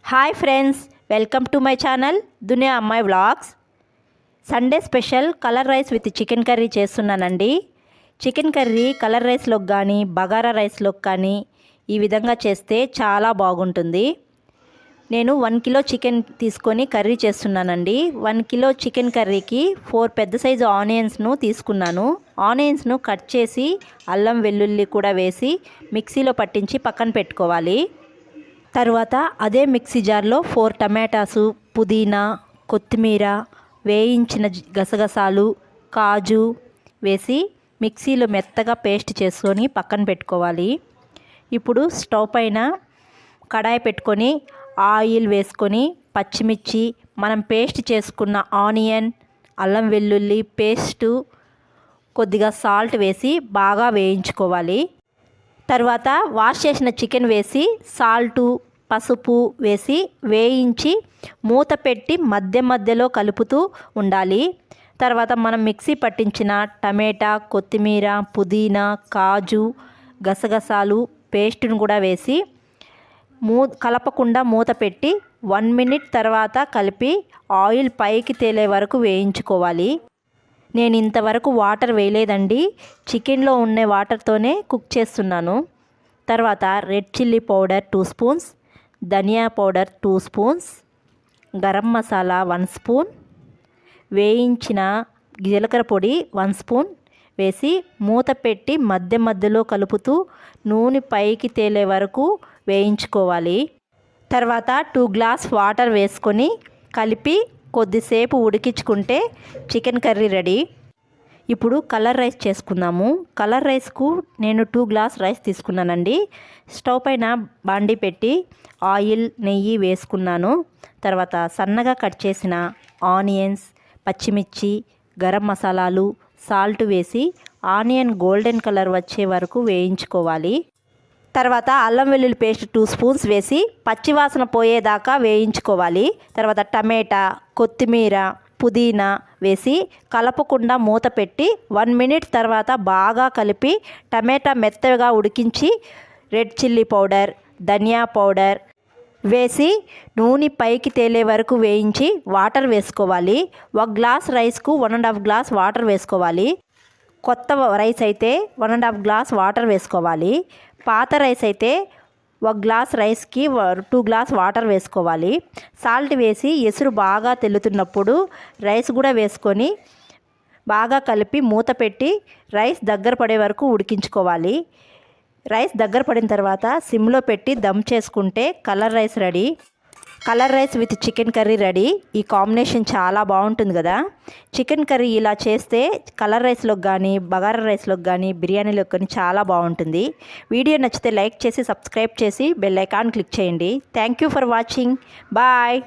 Hi friends, welcome to my channel దునియా అమ్మాయి vlogs. Sunday special colour rice with chicken curry చేస్తున్నానండి. Chicken curry colour రైస్లోకి కానీ బగారా రైస్లోకి కానీ ఈ విధంగా చేస్తే చాలా బాగుంటుంది. నేను 1 కిలో చికెన్ తీసుకొని కర్రీ చేస్తున్నానండి. 1 కిలో చికెన్ కర్రీకి 4 పెద్ద సైజు ఆనియన్స్ను తీసుకున్నాను. ఆనియన్స్ను కట్ చేసి అల్లం వెల్లుల్లి కూడా వేసి మిక్సీలో పట్టించి పక్కన పెట్టుకోవాలి. తర్వాత అదే మిక్సీ జార్లో 4 టమాటాసు, పుదీనా, కొత్తిమీర, వేయించిన గసగసాలు, కాజు వేసి మిక్సీలో మెత్తగా పేస్ట్ చేసుకొని పక్కన పెట్టుకోవాలి. ఇప్పుడు స్టవ్ పైన కడాయి పెట్టుకొని ఆయిల్ వేసుకొని పచ్చిమిర్చి, మనం పేస్ట్ చేసుకున్న ఆనియన్, అల్లం వెల్లుల్లి పేస్టు, కొద్దిగా సాల్ట్ వేసి బాగా వేయించుకోవాలి. తర్వాత వాష్ చేసిన చికెన్ వేసి సాల్టు, పసుపు వేసి వేయించి మూత పెట్టి మధ్యలో కలుపుతూ ఉండాలి. తర్వాత మనం మిక్సీ పట్టించిన టమాటా, కొత్తిమీర, పుదీనా, కాజు, గసగసాలు పేస్టును కూడా వేసి కలపకుండా మూత పెట్టి 1 మినిట్ తర్వాత కలిపి ఆయిల్ పైకి తేలే వరకు వేయించుకోవాలి. నేను ఇంతవరకు వాటర్ వేయలేదండి, చికెన్లో ఉండే వాటర్తోనే కుక్ చేస్తున్నాను. తర్వాత red chilli powder 2 spoons, dhania powder 2 spoons, garam masala 1 spoon, వేయించిన జీలకర్ర పొడి 1 స్పూన్ వేసి మూత పెట్టి మధ్యలో కలుపుతూ నూనె పైకి తేలే వరకు వేయించుకోవాలి. తర్వాత 2 గ్లాస్ వాటర్ వేసుకొని కలిపి కొద్దిసేపు ఉడికించుకుంటే చికెన్ కర్రీ రెడీ. ఇప్పుడు కలర్ రైస్ చేసుకుందాము. కలర్ రైస్కు నేను 2 గ్లాస్ రైస్ తీసుకున్నానండి. స్టవ్ పైన బాండీ పెట్టి ఆయిల్, నెయ్యి వేసుకున్నాను. తర్వాత సన్నగా కట్ చేసిన ఆనియన్స్, పచ్చిమిర్చి, గరం మసాలాలు, సాల్ట్ వేసి ఆనియన్ గోల్డెన్ కలర్ వచ్చే వరకు వేయించుకోవాలి. తర్వాత అల్లం వెల్లుల్లి పేస్ట్ 2 స్పూన్స్ వేసి పచ్చివాసన పోయేదాకా వేయించుకోవాలి. తర్వాత టమాటా, కొత్తిమీర, పుదీనా వేసి కలపకుండా మూత పెట్టి 1 మినిట్ తర్వాత బాగా కలిపి టమాటా మెత్తగా ఉడికించి రెడ్ చిల్లీ పౌడర్, ధనియా పౌడర్ వేసి నూనె పైకి తేలే వరకు వేయించి వాటర్ వేసుకోవాలి. 1 గ్లాస్ రైస్కు 1.5 గ్లాస్ వాటర్ వేసుకోవాలి. కొత్త రైస్ అయితే 1.5 గ్లాస్ వాటర్ వేసుకోవాలి. పాత రైస్ అయితే 1 గ్లాస్ రైస్కి 2 గ్లాస్ వాటర్ వేసుకోవాలి. సాల్ట్ వేసి ఎసురు బాగా తెల్లుతున్నప్పుడు రైస్ కూడా వేసుకొని బాగా కలిపి మూత పెట్టి రైస్ దగ్గర పడే వరకు ఉడికించుకోవాలి. రైస్ దగ్గర పడిన తర్వాత సిమ్లో పెట్టి దమ్ చేసుకుంటే colour rice ready. Colour rice with chicken curry ready. ఈ కాంబినేషన్ చాలా బాగుంటుంది కదా. చికెన్ కర్రీ ఇలా చేస్తే కలర్ రైస్లోకి కానీ బగారా రైస్లోకి కానీ బిర్యానీలోకి కానీ చాలా బాగుంటుంది. వీడియో నచ్చితే లైక్ చేసి సబ్స్క్రైబ్ చేసి బెల్ ఐకాన్ క్లిక్ చేయండి. Thank you for watching. Bye.